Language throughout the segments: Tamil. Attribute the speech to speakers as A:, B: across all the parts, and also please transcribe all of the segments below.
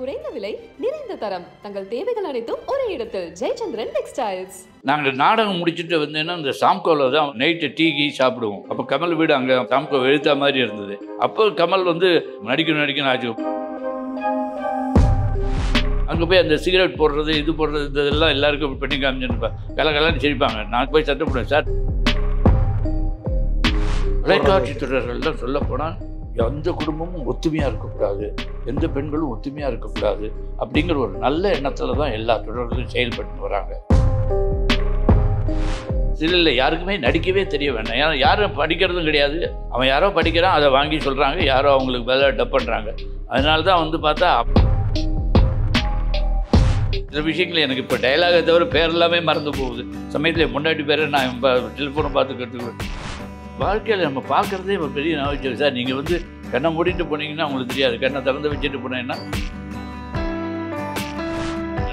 A: குறைந்த விலை நிறைந்த தரம் தங்கள் தேவைகள் அனைத்தும் ஒரே இடத்தில் ஜெயச்சந்திரன் டெக்ஸ்டைல்ஸ்.
B: நாங்கள் நாடகம் முடிச்சுட்டு வந்தேன்னா இந்த சாம்கோவில் தான் நைட்டு டீ சாப்பிடுவோம். அப்போ கமல் வீடு அங்கே சாம்கோ எழுத்தா மாதிரி இருந்தது. அப்போ கமல் வந்து நடிக்கணும் ஆச்சு. அங்கே போய் அந்த சிகரெட் போடுறது இது போடுறது இதெல்லாம் எல்லாருக்கும் பண்ணி காமிச்சுருப்பேன். கலகலன்னு சிரிப்பாங்க. நான் போய் சத்தம் போடுவேன், சார் தொலைக்காட்சி தொடர்கள்லாம் சொல்ல போனால் எந்த குடும்பமும் ஒத்துமையாக இருக்கக்கூடாது, எந்த பெண்களும் ஒத்துமையாக இருக்கக்கூடாது அப்படிங்கிற ஒரு நல்ல எண்ணத்தில் தான் எல்லா தொடர்களும் செயல்பட்டு வராங்க. இல்லை யாருக்குமே நடிக்கவே தெரிய வேண்டாம். ஏன்னா யாரும் படிக்கிறதும் கிடையாது. அவன் யாரோ படிக்கிறான், அதை வாங்கி சொல்கிறாங்க, யாரோ அவங்களுக்கு வேலை டப் பண்ணுறாங்க. அதனால தான் வந்து பார்த்தா சில விஷயங்கள் எனக்கு இப்போ டைலாகை தவிர பேர் எல்லாமே மறந்து போகுது. சமயத்தில் முன்னாடி பேரை நான் இப்போ டெலிஃபோனை பார்த்து கற்றுக்குவேன். வாழ்க்கையில் நம்ம பார்க்குறதே ஒரு பெரிய நகைச்சுவை சார். நீங்கள் வந்து கண்ணை மூடிட்டு போனீங்கன்னா உங்களுக்கு தெரியாது, கண்ணை திறந்து வச்சுட்டு போனீங்கன்னா.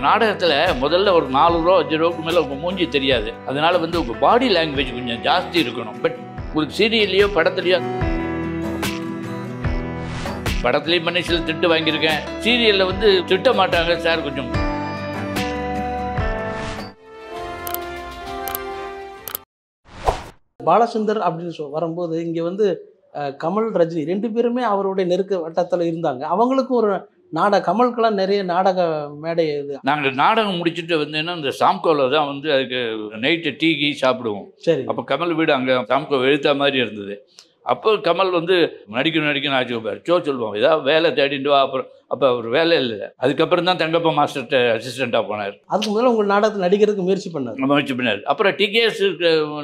B: நாடகத்தில் முதல்ல ஒரு 4 ரூபா 5 ரூபாய்க்கு மேலே உங்கள் மூஞ்சி தெரியாது. அதனால் வந்து உங்கள் பாடி லாங்குவேஜ் கொஞ்சம் ஜாஸ்தி இருக்கணும். பட் உங்களுக்கு சீரியல்லையோ படத்துலையோ, படத்துலேயும் பண்ணி சில திட்டு வாங்கியிருக்கேன். சீரியலில் வந்து திட்ட மாட்டாங்க சார். கொஞ்சம்
C: பாலச்சந்தர் அப்படின்னு வரும்போது இங்கே வந்து கமல் ரஜினி 2 பேருமே அவருடைய நெருக்க வட்டத்தில் இருந்தாங்க. அவங்களுக்கும் ஒரு கமலுக்கெல்லாம் நிறைய நாடக மேடை இது.
B: நாங்கள் நாடகம் முடிச்சுட்டு வந்தேன்னா இந்த சாம்கோவில் தான் வந்து அதுக்கு நைட்டு டீ சாப்பிடுவோம்.
C: சரி.
B: அப்போ கமல் வீடு அங்கே சாம்கோ எழுத்தா மாதிரி இருந்தது. அப்போ கமல் வந்து நடிக்கணும் ஆச்சு சொல்லுவோம், ஏதாவது வேலை தேடிட்டு வா. அப்புறம் அப்போ அவர் வேலை இல்லை. அதுக்கப்புறம் தான் தங்கப்பா மாஸ்டர்கிட்ட அசிஸ்டண்ட்டாக போனார்.
C: அதுக்கு முதல்ல உங்கள் நாடகத்தில் நடிக்கிறதுக்கு முயற்சி பண்ணார்.
B: அப்புறம் டிகேஎஸ்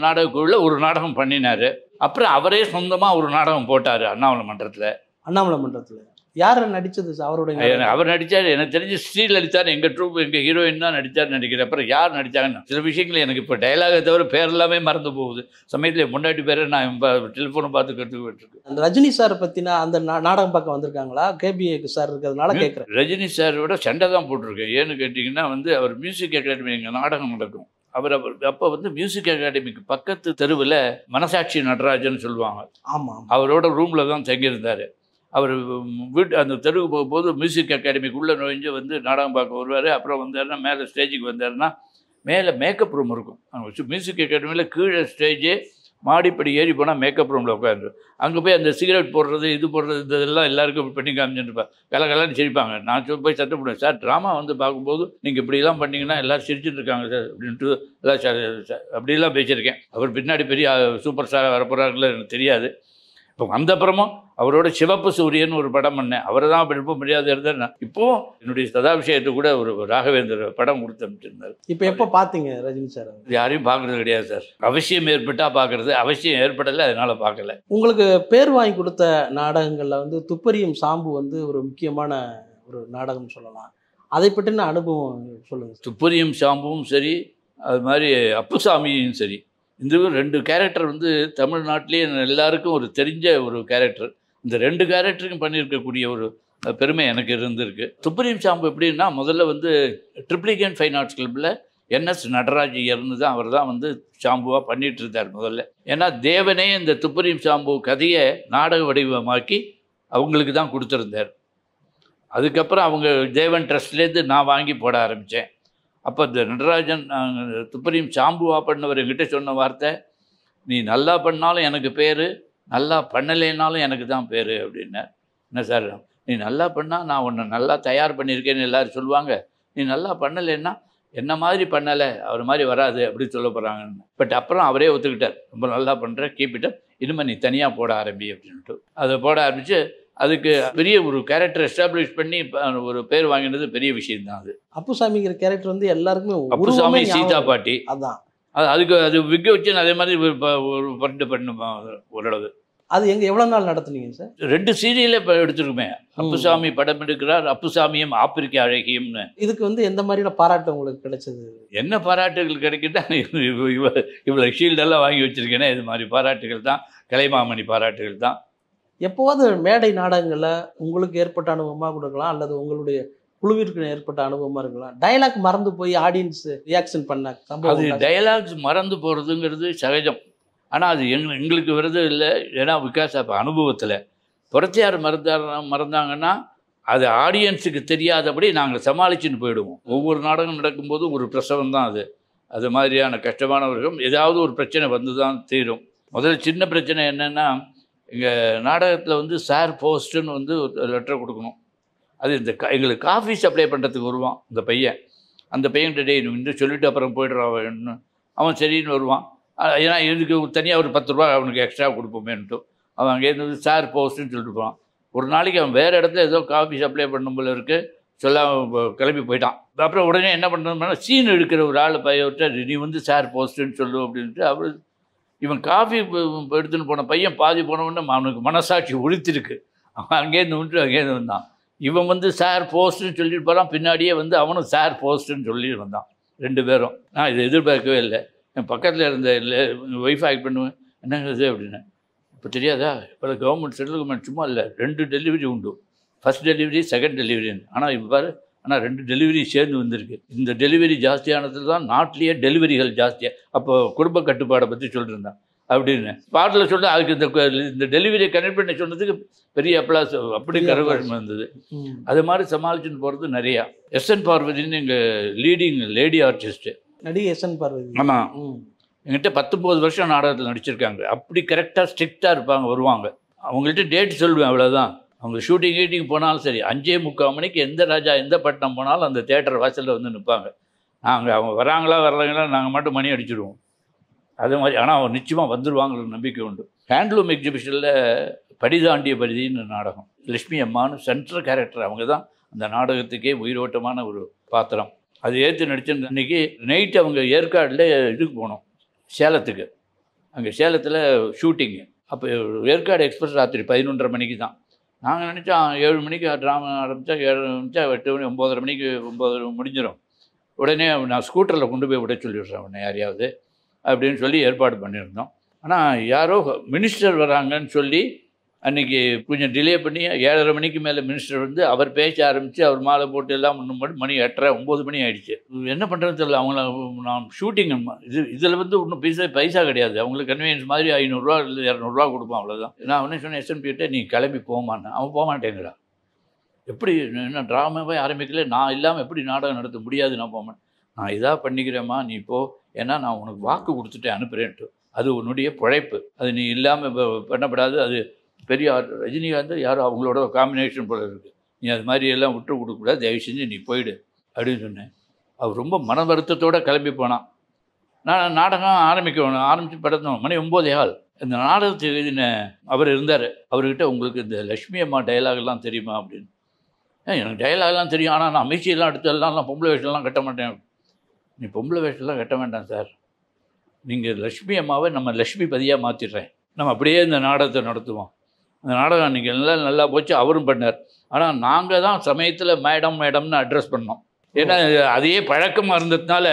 B: நாடகக்குள்ள ஒரு நாடகம் பண்ணினார். அப்புறம் அவரே சொந்தமாக ஒரு நாடகம் போட்டார் அண்ணாமலை மன்றத்தில்.
C: யார் நடித்தது அவருடைய?
B: அவர் நடித்தார். எனக்கு தெரிஞ்சு ஸ்ரீலலிதான் எங்கள் ட்ரூப் எங்கள் ஹீரோயின் தான் நடித்தார்னு நினைக்கிறேன். அப்புறம் யார் நடித்தாங்கன்னு சில விஷயங்கள் எனக்கு இப்போ டைலாகை தவிர பேர் எல்லாமே மறந்து போகுது. சமயத்தில் முன்னாடி பேரை நான் இப்போ டெலிஃபோனை பார்த்து கற்றுக்கிட்டு.
C: அந்த ரஜினி சார் பற்றினா அந்த நாடகம் பார்க்க வந்திருக்காங்களா? கேபிஏக்கு சார் இருக்கிறதுனால கேட்குறேன்.
B: ரஜினி சாரோட சண்டை தான் போட்டிருக்கேன். ஏன்னு கேட்டிங்கன்னா வந்து அவர் மியூசிக் அகாடமி எங்கள் நாடகம் நடக்கும். அவர் அப்போ வந்து மியூசிக் அகாடமிக்கு பக்கத்து தெருவில் மனசாட்சி நடராஜன் சொல்லுவாங்க.
C: ஆமாம்.
B: அவரோட ரூமில் தான் தங்கியிருந்தார். அவர் அந்த தெருவுக்கு போகும்போது மியூசிக் அகாடமிக்குள்ளே நுழைஞ்சு வந்து நாடகம் பார்க்க வருவார். அப்புறம் வந்தாருன்னா மேலே ஸ்டேஜுக்கு வந்தாருன்னா மேலே மேக்கப் ரூம் இருக்கும். அங்கே மியூசிக் அகாடமியில் கீழே ஸ்டேஜு, மாடிப்படி ஏறி போனால் மேக்கப் ரூமில் உட்காந்து அங்கே போய் அந்த சிகரெட் போடுறது இது போடுறது இதெல்லாம் எல்லாருக்கும் பண்ணி காமிச்சுருப்பேன். கலகலன்னு சிரிப்பாங்க. நான் போய் சத்தம் போடுவேன், சார் ட்ராமா வந்து பார்க்கும்போது நீங்கள் இப்படிலாம் பண்ணிங்கன்னா எல்லோரும் சிரிச்சுட்டு இருக்காங்க சார் அப்படின்ட்டு எல்லாம் அப்படிலாம் பேசியிருக்கேன். அவர் பின்னாடி பெரிய சூப்பர் ஸ்டார் வரப்போகிறாங்களோ எனக்கு தெரியாது. இப்போ வந்தப்புறமும் அவரோட சிவப்பு சூரியன் ஒரு படம் பண்ணேன். அவரை தான் விரும்ப முடியாது இருந்தார். இப்போவும் என்னுடைய சதாபிஷேகத்தை கூட ஒரு ராகவேந்தர் படம் கொடுத்து அனுப்பிச்சிருந்தார்.
C: இப்போ எப்போ பார்த்தீங்க ரஜினி சார்?
B: யாரையும் பார்க்குறது கிடையாது சார். அவசியம் ஏற்பட்டால் பார்க்குறது, அவசியம் ஏற்படலை அதனால் பார்க்கல.
C: உங்களுக்கு பேர் வாங்கி கொடுத்த நாடகங்களில் வந்து துப்பறியும் சாம்பு வந்து ஒரு முக்கியமான ஒரு நாடகம் சொல்லலாம். அதை பற்றின அனுபவம் சொல்லுங்கள்.
B: துப்பறியும் சாம்புவும் சரி, அது மாதிரி அப்புசாமியும் சரி, இந்த 2 கேரக்டர் வந்து தமிழ்நாட்டிலேயே எல்லாருக்கும் ஒரு தெரிஞ்ச ஒரு கேரக்டர். இந்த 2 கேரக்டருக்கும் பண்ணியிருக்கக்கூடிய ஒரு பெருமை எனக்கு இருந்திருக்கு. துப்பறியும் சாம்பு எப்படின்னா முதல்ல வந்து ட்ரிப்ளிகேன் ஃபைன் ஆர்ட்ஸ் கிளப்பில் என்எஸ் நடராஜ் ஐயர்னு தான் அவர் தான் வந்து சாம்புவாக பண்ணிகிட்டு இருந்தார் முதல்ல. ஏன்னா தேவனே இந்த துப்பறியும் சாம்பு கதையை நாடக வடிவமாக்கி அவங்களுக்கு தான் கொடுத்துருந்தார். அதுக்கப்புறம் அவங்க தேவன் ட்ரஸ்ட்லேருந்து நான் வாங்கி போட ஆரம்பித்தேன். அப்போ இந்த நடராஜன் துப்பறியும் சாம்புவா பண்ணவர் என்கிட்ட சொன்ன வார்த்தை, நீ நல்லா பண்ணாலும் எனக்கு பேர், நல்லா பண்ணலைன்னாலும் எனக்கு தான் பேர் அப்படின்னேன். என்ன சார், நீ நல்லா பண்ணால் நான் உன்னை நல்லா தயார் பண்ணியிருக்கேன்னு எல்லோரும் சொல்லுவாங்க, நீ நல்லா பண்ணலைன்னா என்ன மாதிரி பண்ணலை அவர் மாதிரி வராது அப்படின்னு சொல்ல போகிறாங்கன்னு. பட் அப்புறம் அவரே ஒத்துக்கிட்டார், ரொம்ப நல்லா பண்ணுற, கீப்பிட்ட, இனிமேல் நீ தனியாக போட ஆரம்பி அப்படின்ட்டு. அதை போட ஆரம்பித்து அதுக்கு பெரிய ஒரு கேரக்டர் எஸ்டாப்ளிஷ் பண்ணி ஒரு பேர் வாங்கினது பெரிய விஷயம் தான். அது
C: அப்புசாமிங்கிற கேரக்டர் வந்து எல்லாருக்குமே
B: அப்புசாமி சீதா பாட்டி.
C: அதான்
B: அதுக்கு அது விக்க வச்சு அதே மாதிரி ஒரு பண்ணுமா ஓரளவு.
C: அது எவ்வளோ நாள் நடத்துனீங்க சார்?
B: 2 சீரியலே இப்போ எடுத்துருக்குமே. அப்புசாமி படம் எடுக்கிறார், அப்புசாமியும் ஆப்பிரிக்க அழகியம்னு.
C: இதுக்கு வந்து எந்த மாதிரியான பாராட்டு உங்களுக்கு கிடைச்சது?
B: என்ன பாராட்டுகள் கிடைக்கிட்டா, இவ்வளோ ஷீல்டெல்லாம் வாங்கி வச்சுருக்கேன்னா இது மாதிரி பாராட்டுகள் தான், கலைமாமணி பாராட்டுகள் தான்.
C: எப்போவாது மேடை நாடகங்களில் உங்களுக்கு ஏற்பட்ட அனுபவமாக கொடுக்கலாம், அல்லது உங்களுடைய குழுவிற்கு ஏற்பட்ட அனுபவமாக இருக்கலாம், டயலாக் மறந்து போய் ஆடியன்ஸ் ரியாக்ஷன் பண்ண சம்பவம்?
B: அது டயலாக்ஸ் மறந்து போகிறதுங்கிறது சகஜம். ஆனால் அது எங்களுக்கு வருது இல்லை. ஏன்னா பிகாஸ் அப்போ அனுபவத்தில் புரட்சியார் மறந்தாங்கன்னா அது ஆடியன்ஸுக்கு தெரியாதபடி நாங்கள் சமாளிச்சுன்னு போயிடுவோம். ஒவ்வொரு நாடகம் நடக்கும்போது ஒரு பிரசவம் தான் அது. அது மாதிரியான கஷ்டமானவர்கள் ஏதாவது ஒரு பிரச்சனை வந்து தான் தீரும். முதல்ல சின்ன பிரச்சனை என்னென்னா, எங்கள் நாடகத்தில் வந்து சார் போஸ்ட்டுன்னு வந்து ஒரு லெட்டர் கொடுக்கணும். அது இந்த எங்களுக்கு காஃபி சப்ளை பண்ணுறதுக்கு வருவான் இந்த பையன். அந்த பையன்கிட்ட டே இன்னும் சொல்லிவிட்டு அப்புறம் போய்ட்றான். அவன் சரின்னு வருவான். ஏன்னா இதுக்கு தனியாக ஒரு 10 ரூபா அவனுக்கு எக்ஸ்ட்ரா கொடுப்போமேன்ட்டு அவன் அங்கேருந்து சார் போஸ்ட்டுன்னு சொல்லிட்டு போவான். ஒரு நாளைக்கு அவன் வேறு இடத்துல ஏதோ காஃபி சப்ளை பண்ணும் போல இருக்குது, சொல்லாமல் கிளம்பி போயிட்டான். அப்புறம் உடனே என்ன பண்ணுறோம்னா, சீன் எடுக்கிற ஒரு ஆள் பையன்கிட்ட நீ வந்து சார் போஸ்ட்டுன்னு சொல்லு அப்படின்ட்டு அவர் இவன் காஃபி எடுத்துன்னு போன பையன் பாதி போனவொடனே அவனுக்கு மனசாட்சி உறுத்திருக்கு. அவன் அங்கேருந்து விட்டு அங்கேருந்து வந்தான். இவன் வந்து சார் போஸ்ட்டுன்னு சொல்லிட்டு போகிறான், பின்னாடியே வந்து அவனும் சார் போஸ்ட்டுன்னு சொல்லிட்டு வந்தான். 2 பேரும். நான் இதை எதிர்பார்க்கவே இல்லை. என் பக்கத்தில் இருந்த ஒய்ஃப் ஆக்ட் பண்ணுவேன், என்னங்கிறது அப்படின்னு. இப்போ தெரியாதா, இப்போ கவர்மெண்ட் செட்டில்மெண்ட் சும்மா இல்லை, 2 டெலிவரி உண்டு. ஃபஸ்ட் டெலிவரி, செகண்ட் டெலிவரின்னு. ஆனால் இப்போ பாரு, ஆனால் 2 டெலிவரி சேர்ந்து வந்திருக்கு. இந்த டெலிவரி ஜாஸ்தியானது தான் நாட்டிலேயே டெலிவரிகள் ஜாஸ்தியாக. அப்போ குடும்ப கட்டுப்பாடை பற்றி சொல்லியிருந்தான் அப்படின்னு பாட்டில் சொல்ல. அதுக்கு இந்த டெலிவரியை கனெக்ட் பண்ணி சொன்னதுக்கு பெரிய அப்ளாஸ், அப்படி கரகோஷம் இருந்தது. அது மாதிரி சமாளிச்சுன்னு போகிறது நிறையா. எஸ்என் பார்வதின்னு எங்கள் லீடிங் லேடி ஆர்டிஸ்ட்டு
C: நடிகை எஸ்என் பார்வதி.
B: ஆமாம், எங்கிட்ட 19 வருஷம் நாடகத்தில் நடிச்சிருக்காங்க. அப்படி கரெக்டாக ஸ்ட்ரிக்டாக இருப்பாங்க, வருவாங்க. அவங்கள்ட்ட டேட் சொல்லுவேன், அவ்வளோதான். அவங்க ஷூட்டிங் கீட்டிங் போனாலும் சரி, 5:45 மணிக்கு எந்த ராஜா எந்த பட்டணம் போனாலும் அந்த தேட்டர் வாசலில் வந்து நிற்பாங்க. நாங்கள் அவங்க வராங்களா வரலாங்களா நாங்கள் மட்டும் மணி அடிச்சிடுவோம். அது மாதிரி. ஆனால் அவங்க நிச்சயமாக வந்துடுவாங்கிற நம்பிக்கை உண்டு. ஹேண்ட்லூம் எக்ஸிபிஷனில் படிதாண்டிய பரிதின்னு நாடகம், லட்சுமி அம்மானு சென்ட்ரல் கேரக்டர். அவங்க தான் அந்த நாடகத்துக்கே உயிரோட்டமான ஒரு பாத்திரம். அது ஏற்று நடித்த அன்றைக்கி நைட்டு அவங்க ஏற்காடில் இதுக்கு போனோம், சேலத்துக்கு. அங்கே சேலத்தில் ஷூட்டிங்கு. அப்போ ஏற்காடு எக்ஸ்பிரஸ் ராத்திரி 11:30 மணிக்கு தான். நாங்கள் நினச்சோம் 7 மணிக்கு ட்ராமா ஆரம்பித்தா 7 நிமிஷம் 8 மணி 9:30 மணிக்கு 9 முடிஞ்சிடும். உடனே நான் ஸ்கூட்டரில் கொண்டு போய் விட சொல்லிவிட்றேன் உடனே யாரையாவது அப்படின்னு சொல்லி ஏற்பாடு பண்ணியிருந்தோம். ஆனால் யாரோ மினிஸ்டர் வராங்கன்னு சொல்லி அன்றைக்கி கொஞ்சம் டிலே பண்ணி 7:30 மணிக்கு மேலே மினிஸ்டர் வந்து அவர் பேச ஆரம்பித்து அவர் மாலை போட்டு எல்லாம் மணி 8:30 9 மணி ஆகிடுச்சு. என்ன பண்ணுறதுன்னு தெரியல. அவங்கள நான் ஷூட்டிங் இதில் வந்து ஒன்றும் பைசா கிடையாது. அவங்களுக்கு கன்வீனியன்ஸ் மாதிரி 500 ரூபா இல்லை 200 ரூபா கொடுப்பான், அவ்வளோதான். நான் அவனே சொன்னேன் எஸ்என்பிகிட்ட, நீ கிளம்பி போமான்னு. அவன் போக மாட்டேங்கிறான். எப்படி என்ன ட்ராமாவே ஆரம்பிக்கல, நான் இல்லாமல் எப்படி நாடகம் நடத்த முடியாது, நான் போவேன். நான் இதாக பண்ணிக்கிறேம்மா, நீ போ, ஏன்னா நான் உனக்கு வாக்கு கொடுத்துட்டு அனுப்புகிறேன்ட்டு. அது உன்னுடைய பிழைப்பு, அது நீ இல்லாமல் பண்ணப்படாது. அது பெரிய ரஜினிகாந்த் யாரும் அவங்களோட காம்பினேஷன் போல இருக்குது, நீ அது மாதிரி எல்லாம் விட்டு கொடுக்கக்கூடாது, தயவு செஞ்சு நீ போயிடு அப்படின்னு சொன்னேன். அவர் ரொம்ப மன வருத்தத்தோடு கிளம்பி போனான். நான் நாடகம் ஆரம்பிச்சு படத்தோம். மணி 9:15. இந்த நாடகத்தை எழுதின அவர் இருந்தார். அவர்கிட்ட உங்களுக்கு இந்த லட்சுமி அம்மா டைலாக்லாம் தெரியுமா அப்படின்னு. எனக்கு டைலாக்லாம் தெரியும், ஆனால் நான் அமைச்சியெல்லாம் எடுத்தெல்லாம் நான் பொம்பளை வேஷம்லாம் கட்ட மாட்டேன். நீ பொம்பளை வேஷம்லாம் கட்ட வேண்டாம் சார், நீங்கள் லட்சுமி அம்மாவை நம்ம லட்சுமி பதியாக மாற்றிடுறேன், நம்ம அப்படியே இந்த நாடகத்தை நடத்துவோம். அந்த நாடகம் அன்றைக்கி நல்லா போச்சு. அவரும் பண்ணார். ஆனால் நாங்கள் தான் சமயத்தில் மேடம்னு அட்ரஸ் பண்ணோம். ஏன்னா அதையே பழக்கமாக இருந்ததுனால,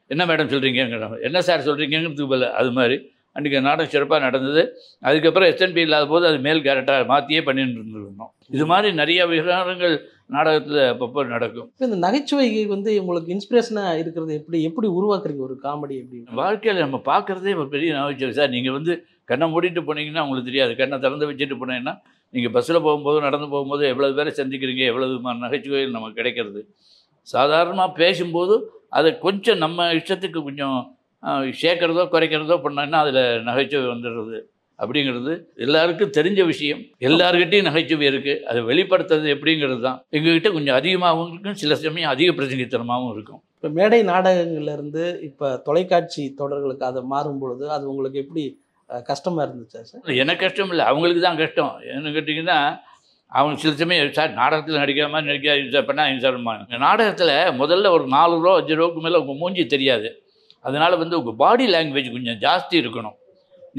B: என்ன மேடம் சொல்கிறீங்க, என்ன சார் சொல்கிறீங்கிறதுக்கு பதில் அது மாதிரி அன்றைக்கி நாடகம் சிறப்பாக நடந்தது. அதுக்கப்புறம் எஸ்என்பி இல்லாத போது அது மேல் கேரக்டராக மாற்றியே பண்ணிட்டு இருந்துருந்தோம். இது மாதிரி நிறைய விவகாரங்கள் நாடகத்தில் அப்பப்போ நடக்கும்.
C: இப்போ இந்த நகைச்சுவைக்கு வந்து உங்களுக்கு இன்ஸ்பிரேஷனாக இருக்கிறது எப்படி உருவாக்குறீங்க ஒரு காமெடி? எப்படி
B: வாழ்க்கையில் நம்ம பார்க்குறதே ஒரு பெரிய நகைச்சுவை சார். நீங்கள் வந்து கண்ணை மூடிட்டு போனீங்கன்னா உங்களுக்கு தெரியாது, கண்ணை திறந்து வச்சுட்டு போனீங்கன்னா நீங்கள் பஸ்ஸில் போகும்போது நடந்து போகும்போது எவ்வளோ பேரை சந்திக்கிறீங்க, எவ்வளோ நகைச்சுவைகள் நமக்கு கிடைக்கிறது. சாதாரணமாக பேசும்போது அதை கொஞ்சம் நம்ம இஷ்டத்துக்கு கொஞ்சம் சேர்க்குறதோ குறைக்கிறதோ பண்ணோன்னா அதில் நகைச்சுவை வந்துடுறது அப்படிங்கிறது எல்லாருக்கும் தெரிஞ்ச விஷயம். எல்லாருக்கிட்டையும் நகைச்சுவை இருக்குது, அதை வெளிப்படுத்துறது எப்படிங்கிறது தான். எங்ககிட்ட கொஞ்சம் அதிகமாகவும் இருக்கும், சில சமயம் அதிக பிரசங்கித்தனமாகவும் இருக்கும்.
C: இப்போ மேடை நாடகங்கள்லேருந்து இப்போ தொலைக்காட்சி தொடர்களுக்கு அதை மாறும் பொழுது அது உங்களுக்கு எப்படி கஷ்டமாக இருந்துச்சா சார்? எனக்கு
B: கஷ்டம் இல்லை, அவங்களுக்கு தான் கஷ்டம். என்ன கேட்டிங்கன்னா, அவங்க சில சமயம் சார் நாடகத்தில் நடிக்கிற மாதிரி நடிக்காது சார், பண்ணால் சார் நாடகத்தில் முதல்ல ஒரு 4 ரூபா 5 ரூபாய்க்கு மேலே உங்கள் மூஞ்சி தெரியாது. அதனால் வந்து உங்கள் பாடி லாங்குவேஜ் கொஞ்சம் ஜாஸ்தி இருக்கணும்.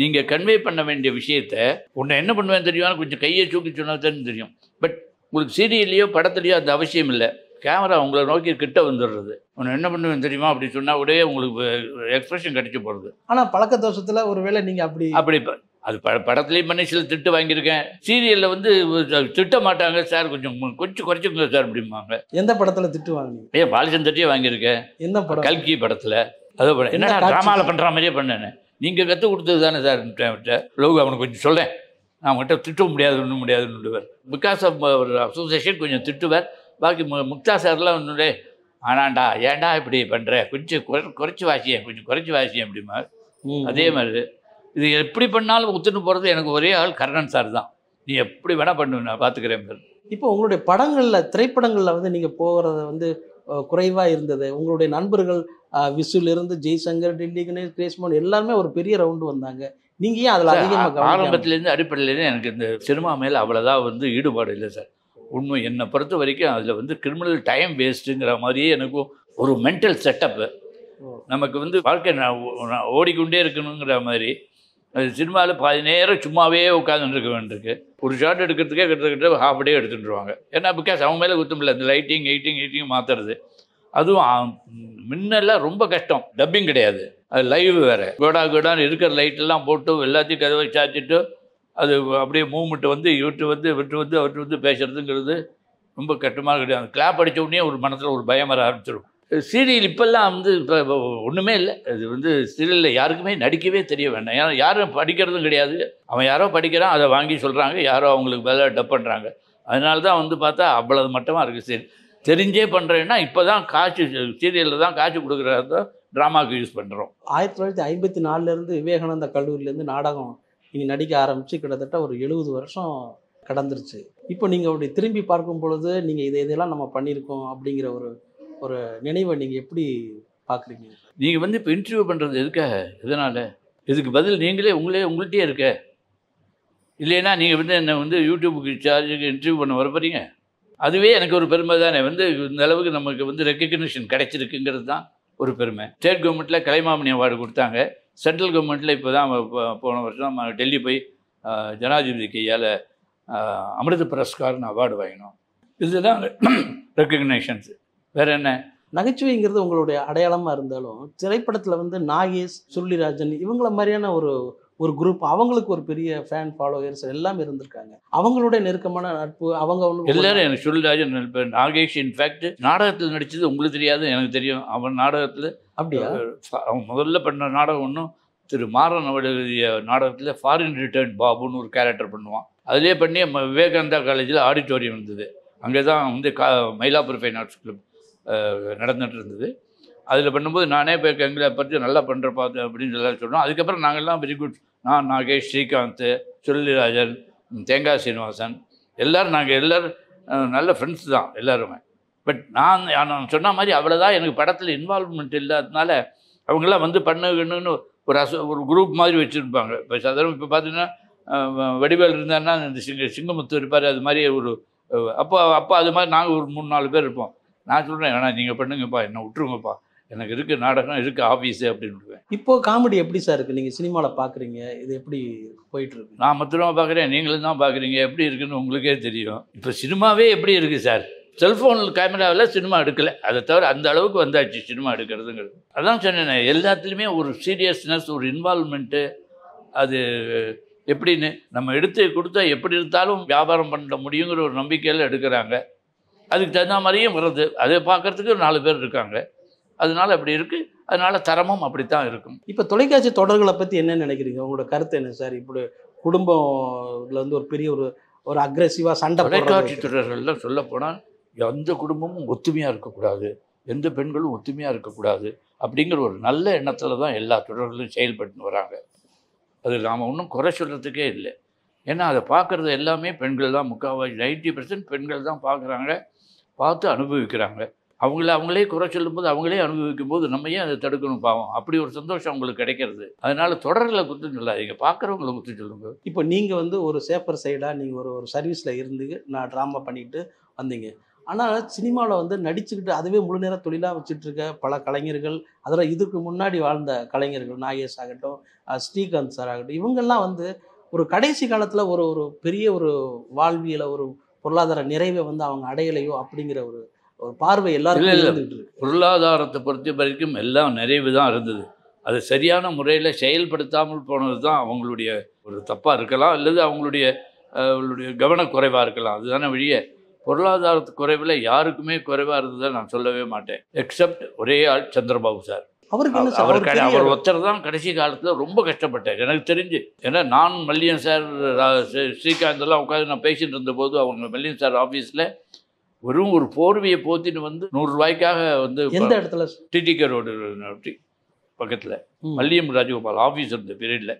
B: நீங்கள் கன்வே பண்ண வேண்டிய விஷயத்த உன்னை என்ன பண்ணுவேன்னு தெரியும், கொஞ்சம் கையை தூக்கி சொன்னால் தான் தெரியும். பட் உங்களுக்கு சீரியல்லையோ படத்துலையோ அந்த அவசியம் இல்லை. கேமரா உங்களை நோக்கி கிட்ட வந்துடுறது, உன்னை என்ன பண்ணுவேன்னு தெரியுமா அப்படின்னு சொன்னால் உடனே உங்களுக்கு எக்ஸ்பிரஷன் கிடைச்சி போகிறது.
C: ஆனால் பழக்க தோஷத்தில் ஒரு வேளை நீங்கள் அப்படி
B: அது படத்துலேயும் பண்ணி சில திட்டு வாங்கியிருக்கேன். சீரியலில் வந்து திட்ட மாட்டாங்க சார், கொஞ்சம் குறைச்சிக்கோங்க சார் அப்படிம்பாங்க.
C: எந்த படத்தில் திட்டு வாங்கினீங்க?
B: பாலிசன் தட்டியே வாங்கியிருக்கேன்.
C: என்ன படம்?
B: கல்கி படத்தில். அதோ படம் என்ன ட்ராமாவில் பண்ணுற மாதிரியே பண்ணேன். நீங்கள் கற்றுக் கொடுத்தது தானே சார் லோகு, அவனுக்கு கொஞ்சம் சொல்கிறேன் நான் மட்டும் திட்ட முடியாது ஒன்றும் முடியாதுன்னுடுவார். பிகாஸ் ஆஃப் ஒரு அசோசியேஷன் கொஞ்சம் திட்டுவார். பாக்கி முக்தா சார்லாம் ஒன்றுடே ஆனாண்டா ஏன்டா இப்படி பண்ணுற, கொஞ்சம் குறைச்சி வாசியேன், கொஞ்சம் குறைச்சி வாசியேன் அப்படிமா. அதே மாதிரி இது எப்படி பண்ணாலும் ஒத்துன்னு போகிறது எனக்கு ஒரே ஆள் கர்ணன் சார் தான். நீ எப்படி வேணால் பண்ணு, நான் பார்த்துக்கிறேன்.
C: இப்போ உங்களுடைய படங்களில், திரைப்படங்களில் வந்து நீங்கள் போகிறத வந்து குறைவாக இருந்தது. உங்களுடைய நண்பர்கள் விசுலேருந்து ஜெய்சங்கர், டெல்லி கணேஷ், கிரேஸ்மோன் எல்லாருமே ஒரு பெரிய ரவுண்டு வந்தாங்க. நீங்கள் ஏன் அதில் அதிகமாக
B: ஆரம்பத்துலேருந்து அடிப்படையிலேருந்து எனக்கு இந்த சினிமா மேலே அவ்வளோதான் வந்து ஈடுபாடு இல்லை சார். உண்மை என்னை பொறுத்த வரைக்கும் அதில் வந்து கிரிமினல் டைம் வேஸ்ட்டுங்கிற மாதிரியே எனக்கும் ஒரு மென்டல் செட்டப்பு. நமக்கு வந்து வாழ்க்கை ஓடிக்கொண்டே இருக்கணுங்கிற மாதிரி சினிமாவில் பாதி நேரம் சும்மாவே உட்காந்துட்டு இருக்க வேண்டியிருக்கு. ஒரு ஷார்ட் எடுக்கிறதுக்கே கிட்டத்தட்ட ஹாஃப் டே எடுத்துட்டுருவாங்க. ஏன்னா பிகாஸ் அவங்க மேலே குத்தம் இல்லை, இந்த லைட்டிங் மாற்றுறது. அதுவும் முன்னெல்லாம் ரொம்ப கஷ்டம், டப்பிங் கிடையாது, அது லைவ் வேறு. கோடான்னு இருக்கிற லைட்டெல்லாம் போட்டு எல்லாத்தையும் கதவை சாய்ச்சிட்டு அது அப்படியே மூவ்மெண்ட் வந்து விட்டு வந்து பேசுறதுங்கிறது ரொம்ப கஷ்டமாக கிடையாது. கிளாப் அடித்த உடனே ஒரு மனசில் ஒரு பயம் வர ஆரம்பிச்சிடும். சீரியல் இப்போல்லாம் வந்து இப்போ ஒன்றுமே இல்லை. அது வந்து சீரியலில் யாருக்குமே நடிக்கவே தெரிய வேண்டாம். ஏன்னா யாரும் படிக்கிறதும் கிடையாது. அவன் யாரோ படிக்கிறான், அதை வாங்கி சொல்கிறாங்க, யாரோ அவங்களுக்கு பதிலாக டப் பண்ணுறாங்க. அதனால தான் வந்து பார்த்தா அவ்வளவு மட்டமாக இருக்குது. சரி, தெரிஞ்சே பண்ணுறேன்னா இப்போ தான் காட்சி சீரியலில் தான் காட்சி கொடுக்குறது தான் ட்ராமாவுக்கு யூஸ் பண்ணுறோம்.
C: 1954 விவேகானந்தா கல்லூரியிலேருந்து நாடகம் நீங்கள் நடிக்க ஆரம்பித்து கிட்டத்தட்ட ஒரு 70 வருஷம் கடந்துருச்சு. இப்போ நீங்கள் அப்படி திரும்பி பார்க்கும் பொழுது நீங்கள் இதெல்லாம் நம்ம பண்ணியிருக்கோம் அப்படிங்கிற ஒரு நினைவை நீங்கள் எப்படி பார்க்குறீங்க?
B: நீங்கள் வந்து இப்போ இன்டர்வியூ பண்ணுறது எதுக்காக, எதனால்? இதுக்கு பதில் உங்கள்கிட்டயே இருக்க. இல்லைன்னா நீங்கள் வந்து என்னை வந்து யூடியூபுக்கு சார்ஜுக்கு இன்டர்வியூ பண்ண வரப்போறீங்க. அதுவே எனக்கு ஒரு பெருமை தானே. வந்து இந்த அளவுக்கு நமக்கு வந்து ரெக்கக்னிஷன் கிடைச்சிருக்குங்கிறது தான் ஒரு பெருமை. ஸ்டேட் கவர்மெண்ட்டில் கலைமாமணி அவார்டு கொடுத்தாங்க. சென்ட்ரல் கவர்மெண்ட்டில் இப்போ தான் போன வருஷம் டெல்லி போய் ஜனாதிபதி கையால் அமிர்த புரஸ்கார்னு அவார்டு வாங்கினோம். இதுதான் ரெக்கக்னேஷன்ஸ். வேறு என்ன?
C: நகைச்சுவைங்கிறது உங்களுடைய அடையாளமாக இருந்தாலும் திரைப்படத்தில் வந்து நாகேஷ், சுருளிராஜன் இவங்கள மாதிரியான ஒரு குரூப், அவங்களுக்கு ஒரு பெரிய ஃபேன் ஃபாலோவர்ஸ் எல்லாமே இருந்திருக்காங்க. அவங்களுடைய நெருக்கமான நட்பு அவங்க
B: எல்லாரும் எனக்கு சுருளிராஜன் நடிப்பேன். நாகேஷ் இன்ஃபேக்ட் நாடகத்தில் நடித்தது உங்களுக்கு தெரியாது, எனக்கு தெரியும். அவன் நாடகத்தில்
C: அப்படியா
B: அவன் முதல்ல பண்ண நாடகம் ஒன்றும் திரு மாறன் எழுதிய நாடகத்தில் ஃபாரின் ரிட்டர்ன் பாபுன்னு ஒரு கேரக்டர் பண்ணுவான். அதிலே பண்ணி விவேகானந்தா காலேஜில் ஆடிட்டோரியம் இருந்தது. அங்கே தான் வந்து மயிலாப்பூர் ஃபைன் ஆர்ட்ஸ் கிளப் நடந்துகிட்டு இருந்தது. அதில் பண்ணும்போது நானே இப்போ எங்களை பற்றி நல்லா பண்ணுற பார்த்து அப்படின்னு எல்லாம் சொன்னோம். அதுக்கப்புறம் நாங்கள்லாம் வெரி குட். நான், நாகேஷ், ஸ்ரீகாந்த், சுருளிராஜன், தேங்காய் சீனிவாசன் நாங்கள் எல்லோரும் நல்ல ஃப்ரெண்ட்ஸ் தான் எல்லாருமே. பட் நான் சொன்ன மாதிரி அவ்வளோதான் எனக்கு படத்தில் இன்வால்வ்மெண்ட் இல்லாததுனால அவங்களாம் வந்து பண்ணுன்னு ஒரு குரூப் மாதிரி வச்சுருப்பாங்க. இப்போ சாதாரண இப்போ பார்த்தீங்கன்னா வடிவேல் இருந்தாருன்னா இந்த சிங்கமுத்து இருப்பார். அது மாதிரி அப்போ அது மாதிரி நாங்கள் ஒரு 3-4 பேர் இருப்போம். நான் சொல்கிறேன், ஏன்னா நீங்கள் பண்ணுங்கப்பா, என்ன விட்டுருங்கப்பா, எனக்கு இருக்குது நாடகம், இருக்குது ஆஃபீஸு அப்படின்னு.
C: இப்போது காமெடி எப்படி சார் இருக்குது? நீங்கள் சினிமாவில் பார்க்குறீங்க, இது எப்படி போயிட்டுருக்கு?
B: நான் மொத்தமாக பார்க்குறேன், நீங்களும் தான் பார்க்குறீங்க. எப்படி இருக்குன்னு உங்களுக்கே தெரியும். இப்போ சினிமாவே எப்படி இருக்குது சார்? செல்ஃபோனில் கேமராவில் சினிமா எடுக்கலை, அதை தவிர அந்த அளவுக்கு வந்தாச்சு சினிமா எடுக்கிறதுங்கிறது. அதான் சொன்னேன், எல்லாத்துலேயுமே ஒரு சீரியஸ்னஸ், ஒரு இன்வால்வ்மெண்ட்டு. அது எப்படின்னு நம்ம எடுத்து கொடுத்தா எப்படி இருந்தாலும் வியாபாரம் பண்ண முடியுங்கிற ஒரு நம்பிக்கையில் எடுக்கிறாங்க. அதுக்கு தகுந்த மாதிரியும் வருது. அதை பார்க்குறதுக்கு 4 பேர் இருக்காங்க. அதனால் அப்படி இருக்குது. அதனால் தரமும் அப்படித்தான் இருக்கும்.
C: இப்போ தொலைக்காட்சி தொடர்களை பற்றி என்ன நினைக்கிறீங்க? உங்களோட கருத்து என்ன சார்? இப்படி குடும்பத்தில் வந்து ஒரு பெரிய ஒரு அக்ரெசிவாக சண்டை.
B: தொலைக்காட்சி தொடர்கள்லாம் சொல்லப்போனால் எந்த குடும்பமும் ஒத்துமையாக இருக்கக்கூடாது, எந்த பெண்களும் ஒத்துமையாக இருக்கக்கூடாது அப்படிங்கிற ஒரு நல்ல எண்ணத்தில் தான் எல்லா தொடர்களும் செயல்பட்டு வராங்க. அது நாம் ஒன்றும் குறை சொல்கிறதுக்கே இல்லை. ஏன்னா அதை பார்க்குறது எல்லாமே பெண்கள் தான். முக்கால்வாசி 90% பெண்கள் தான் பார்க்குறாங்க, பார்த்து அனுபவிக்கிறாங்க. அவங்களே குறை சொல்லும்போது, அவங்களே அனுபவிக்கும் போது நம்ம ஏன் அதை தடுக்கணும்? பாவம், அப்படி ஒரு சந்தோஷம் அவங்களுக்கு கிடைக்கிறது. அதனால் தொடரில் குற்றம் சொல்லாதீங்க, பார்க்குறவங்களை குற்றம் சொல்லுங்க.
C: இப்போ நீங்கள் வந்து ஒரு சேப்பர் சைடாக நீங்கள் ஒரு சர்வீஸில் இருந்து நான் ட்ராமா பண்ணிட்டு வந்தீங்க. ஆனால் சினிமாவில் வந்து நடிச்சுக்கிட்டு அதுவே முழு நேர தொழிலாக வச்சுட்டு இருக்க பல கலைஞர்கள், அதில் இதுக்கு முன்னாடி வாழ்ந்த கலைஞர்கள், நாகேஷ் ஆகட்டும், ஸ்ரீகாந்த் சார் ஆகட்டும், இவங்கெல்லாம் வந்து ஒரு கடைசி காலத்தில் ஒரு பெரிய ஒரு வாழ்வியலை, ஒரு பொருளாதார நிறைவை வந்து அவங்க அடையலையோ அப்படிங்கிற ஒரு பார்வை எல்லாருக்கும் இருந்துகிட்டு இருக்கு.
B: பொருளாதாரத்தை பொறுத்த வரைக்கும் எல்லாம் நிறைவு தான் இருந்தது. அது சரியான முறையில் செயல்படுத்தாமல் போனது தான் அவங்களுடைய ஒரு தப்பாக இருக்கலாம், அல்லது அவங்களுடைய கவனக்குறைவாக இருக்கலாம். அதுதானே வழியே. பொருளாதாரத்து குறைவில் யாருக்குமே குறைவாக இருந்ததை நான் சொல்லவே மாட்டேன். எக்ஸப்ட் ஒரே ஆள் சந்திரபாபு சார்.
C: அவருக்கு என்ன சார், அவர் பெரிய
B: அவர் ஒருத்தர் தான் கடைசி காலத்தில் ரொம்ப கஷ்டப்பட்டார் எனக்கு தெரிஞ்சு. ஏன்னா நான் மல்லியன் சார் ஸ்ரீகாந்த் எல்லாம் உட்காந்து நான் பேசிட்டு இருந்தபோது அவங்க மல்லியன் சார் ஆஃபீஸில் வெறும் ஒரு போர்வையை போத்தின்னு வந்து 100 ரூபாய்க்காக வந்து
C: எந்த இடத்துல?
B: டிடிகே ரோடு பக்கத்தில் மல்லியம் ராஜகோபால் ஆஃபீஸ் இருந்த பீரியடில்.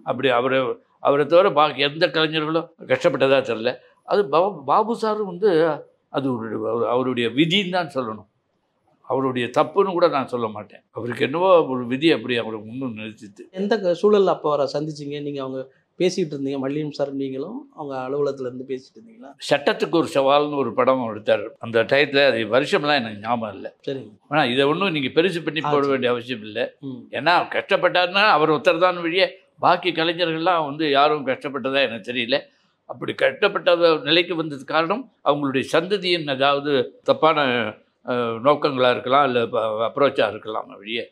B: அப்படி அவரை தவிர பாக்கி எந்த கலைஞர்களும் கஷ்டப்பட்டதா தெரில. அது பாபு சாரும் வந்து அது அவருடைய விதின்னு தான் சொல்லணும், அவருடைய தப்புன்னு கூட நான் சொல்ல மாட்டேன். அவருக்கு என்னவோ ஒரு விதி அப்படி அவரை முன்னும் நிறுத்திட்டு.
C: எந்த சூழலில் அப்போ அவரை சந்திச்சிங்க நீங்கள்? அவங்க பேசிகிட்டு இருந்தீங்க, மல்லியம் சார் நீங்களும் அவங்க அலுவலகத்தில் இருந்து பேசிகிட்டு இருந்தீங்களா?
B: சட்டத்துக்கு ஒரு சவால்னு ஒரு படம் எடுத்தார் அந்த டயத்தில். அது வருஷம்லாம் எனக்கு ஞாபகம் இல்லை.
C: சரிங்க.
B: ஆனால் இதை ஒன்றும் நீங்கள் பெருசு பண்ணி போட வேண்டிய அவசியம் இல்லை. ஏன்னா கஷ்டப்பட்டாருன்னா அவர் ஒருத்தர் தான் வழியே, பாக்கி கலைஞர்கள்லாம் வந்து யாரும் கஷ்டப்பட்டதா எனக்கு தெரியல. அப்படி கஷ்டப்பட்ட நிலைக்கு வந்தது காரணம் அவங்களுடைய சந்ததியின் ஏதாவது தப்பான நோக்கங்களாக இருக்கலாம், இல்லை அப்ரோச்சாக இருக்கலாம் வழியே.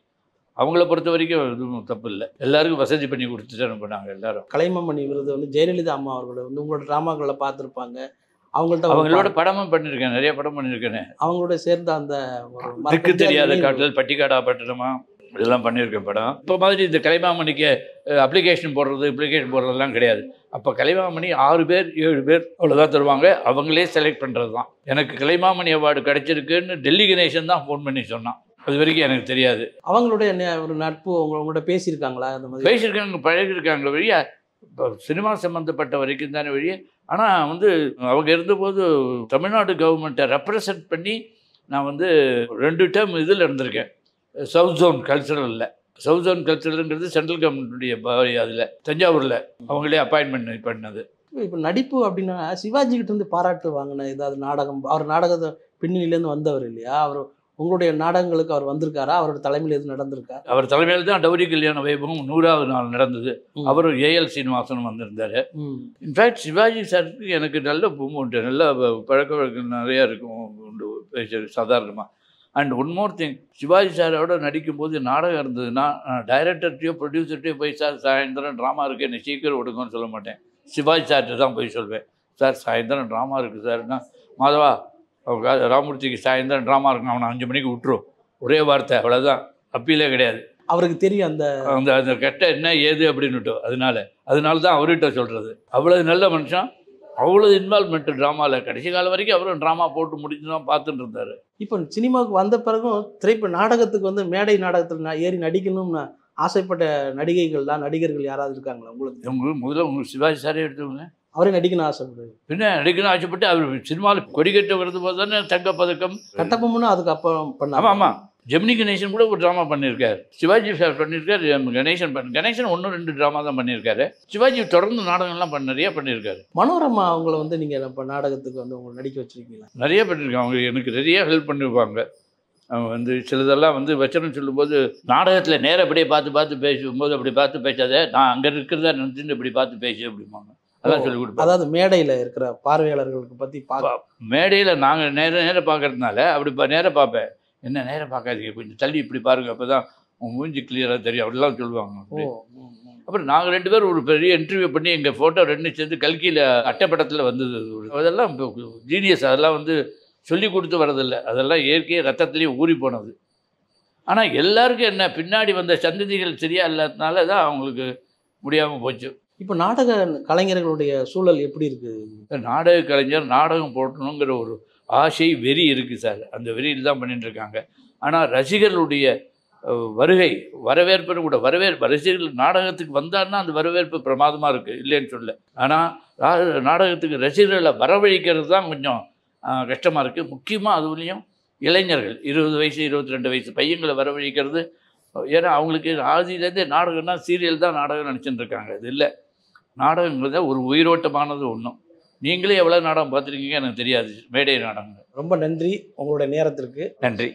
B: அவங்கள பொறுத்த வரைக்கும் எதுவும் தப்பு இல்லை. எல்லாருக்கும் வசதி பண்ணி கொடுத்துட்டு அனுப்பினாங்க எல்லாரும்.
C: கலைமாமணி விருது வந்து ஜெயலலிதா அம்மா அவர்களை வந்து உங்களோட ட்ராமாக்களில் பார்த்துருப்பாங்க,
B: அவங்களோட படமும் பண்ணியிருக்கேன், நிறைய படம் பண்ணியிருக்கேன்.
C: அவங்களோட சேர்ந்த அந்த
B: திக்கு தெரியாத காட்டில் பட்டிக்காடா பட்டணமா இதெல்லாம் பண்ணியிருக்கேன் படம். இப்போ மாதிரி இந்த கலைமாமணிக்கு அப்ளிகேஷன் போடுறதெல்லாம் கிடையாது. அப்போ கலைமாமணி 6 பேர் 7 பேர் அவ்வளோதான் தருவாங்க, அவங்களே செலக்ட் பண்ணுறது தான். எனக்கு கலைமாமணி அவார்டு கிடைச்சிருக்குன்னு டெல்லி கணேசன் தான் ஃபோன் பண்ணி சொன்னான். அது வரைக்கும் எனக்கு தெரியாது.
C: அவங்களுடைய ஒரு நட்பு உங்களோட பேசியிருக்காங்களா? அந்த மாதிரி
B: பேசியிருக்காங்க, பழகிருக்காங்க வழிய. இப்போ சினிமா சம்மந்தப்பட்ட வரைக்கும் தானே வழிய. ஆனால் வந்து அவங்க இருந்தபோது தமிழ்நாடு கவர்மெண்ட்டை ரெப்ரசன்ட் பண்ணி நான் வந்து 2 டேர்ம் இதில் இருந்திருக்கேன். சவுத் ஜோன் கல்ச்சரலில். சவுத் ஜோன் கல்ச்சரலுங்கிறது சென்ட்ரல் கவர்மெண்ட்டுடைய அதில் தஞ்சாவூரில் அவங்களே அப்பாயின்மெண்ட் பண்ணது.
C: இப்போ நடிப்பு அப்படின்னா சிவாஜிக்கிட்ட இருந்து பாராட்டு வாங்கின ஏதாவது நாடகம், அவர் நாடகத்தை பின்னணியிலேருந்து வந்தவர் இல்லையா? அவர் உங்களுடைய நாடகங்களுக்கு அவர் வந்திருக்காரா? அவரோட தலைமையில் எதுவும் நடந்திருக்கா? அவர்
B: தலைமையில் தான் டௌரி கல்யாண வைபவம் 100வது நாள் நடந்தது. அவரும் ஏஎல் சீனிவாசனும் வந்திருந்தார். இன்ஃபேக்ட் சிவாஜி சாருக்கு எனக்கு நல்ல உண்டு, நல்ல பழக்க வழக்கம் நிறையா இருக்கும் உண்டு பேச சாதாரணமாக. And one more thing, Sivaji சாரோட நடிக்கும்போது நாடகம் இருந்ததுன்னா டைரக்டர்கிட்டையோ ப்ரொடியூசர்கிட்டையோ போய் சார் சாயந்தரம் ட்ராமா இருக்குது என்னை சீக்கிரம் விடுங்கன்னு சொல்ல மாட்டேன். சிவாஜி சார்கிட்ட தான் போய் சொல்வேன், சார் சாயந்தரம் ட்ராமா இருக்குது சார்னா, மாதவா அவங்க ராமூர்த்திக்கு சாயந்தரம் ட்ராமா இருக்கும், அவனை 5 மணிக்கு விட்டுரும், ஒரே வார்த்தை, அவ்வளோதான், அப்பீலே கிடையாது.
C: அவருக்கு தெரியும் அந்த
B: அந்த அந்த கெட்ட என்ன ஏது அப்படின்னுட்டு. அதனால தான் அவர்கிட்ட சொல்கிறது. அவ்வளோ நல்ல மனுஷன், அவ்வளோ இன்வால்மெண்ட் ட்ராமாவில். கடைசி காலம் வரைக்கும் அவரும் ட்ராமா போட்டு முடிச்சு தான் பார்த்துட்டு இருந்தார்.
C: இப்போ சினிமாவுக்கு வந்த பிறகும் நாடகத்துக்கு வந்து மேடை நாடகத்தில் ஏறி நடிக்கணும்னு ஆசைப்பட்ட நடிகர்கள் யாராவது இருக்காங்களா உங்களுக்கு?
B: முதல்ல உங்களுக்கு சிவாஜி சாரே எடுத்துக்கோங்க,
C: அவரே நடிக்கணும் ஆசைப்படுது.
B: பின்ன நடிக்கணும் ஆசைப்பட்டு அவர் சினிமாவில் கொடிக்கட்ட வருது போது தானே தங்கப்பதக்கம்
C: கட்டப்பொம்முன்னு அதுக்கு அப்புறம் பண்ண.
B: ஆமாம், ஜெமினி கணேசன் கூட ஒரு ட்ராமா பண்ணியிருக்காரு, சிவாஜி சார் பண்ணியிருக்காரு, கணேசன் 1-2 ட்ராமா தான் பண்ணியிருக்காரு. சிவாஜி தொடர்ந்து நாடகம்லாம் நிறைய பண்ணியிருக்காரு.
C: மனோரமா அவங்கள வந்து நீங்கள் இப்போ நாடகத்துக்கு வந்து உங்களை நடிக்க வச்சுருக்கீங்களா?
B: நிறைய பண்ணியிருக்காங்க. அவங்க எனக்கு நிறைய ஹெல்ப் பண்ணியிருப்பாங்க. அவங்க வந்து சிலதெல்லாம் வந்து வச்சனம் சொல்லும்போது நாடகத்தில் நேரப்படியே பார்த்து பேசும்போது அப்படி பார்த்து பேசாத, நான் அங்கே இருக்கிறதா நினச்சிட்டு இப்படி பார்த்து பேசு அப்படிம்பாங்க. அதெல்லாம் சொல்லி கொடுப்போம்.
C: அதாவது மேடையில் இருக்கிற பார்வையாளர்களுக்கு பற்றி
B: மேடையில் நாங்கள் நேராக பார்க்கறதுனால அப்படி நேராக பார்ப்பேன். என்ன நேரம் பார்க்காதீங்க, கொஞ்சம் தள்ளி இப்படி பாருங்கள், அப்போ தான் உங்கள் மூஞ்சி கிளியராக தெரியும் அப்படிலாம் சொல்லுவாங்க. அப்புறம் நாங்கள் 2 பேர் ஒரு பெரிய இன்டர்வியூ பண்ணி எங்கள் ஃபோட்டோ 2 சேர்ந்து கல்கியில் அட்டைப்படத்தில் வந்தது. அதெல்லாம் ஜீனியஸ். அதெல்லாம் வந்து சொல்லி கொடுத்து வரதில்லை, அதெல்லாம் இயற்கையாக ரத்தத்துலேயே ஊறி போனது. ஆனால் எல்லாருக்கும் என்ன பின்னாடி வந்த சந்ததிகள் சரியா இல்லாததுனால தான் அவங்களுக்கு முடியாமல் போச்சு.
C: இப்போ நாடக கலைஞர்களுடைய சூழல் எப்படி இருக்குது?
B: நாடக கலைஞர் நாடகம் போட்டணுங்கிற ஒரு ஆசை வெறி இருக்குது சார், அந்த வெறியில் தான் பண்ணிட்டு இருக்காங்க. ஆனால் ரசிகர்களுடைய வரவேற்புன்னு கூட ரசிகர்கள் நாடகத்துக்கு வந்தான்னா அந்த வரவேற்பு பிரமாதமாக இருக்குது, இல்லைன்னு சொல்ல. ஆனால் நாடகத்துக்கு ரசிகர்களை வரவழைக்கிறது தான் கொஞ்சம் கஷ்டமாக இருக்குது. முக்கியமாக அதுலேயும் இளைஞர்கள் 20 வயசு 22 வயசு பையங்களை வரவழைக்கிறது. ஏன்னா அவங்களுக்கு ஆதியிலேருந்தே நாடகம்னா சீரியல் தான் நாடகம் நினச்சிட்டு இருக்காங்க. இது இல்லை, நாடகங்கிறத ஒரு உயிரோட்டமானது ஒன்றும். நீங்களே எவ்வளோ நாடகம் பார்த்துருக்கீங்க எனக்கு தெரியாது, மேடை நாடகங்கள்.
C: ரொம்ப நன்றி உங்களுடைய நேரத்திற்கு.
B: நன்றி.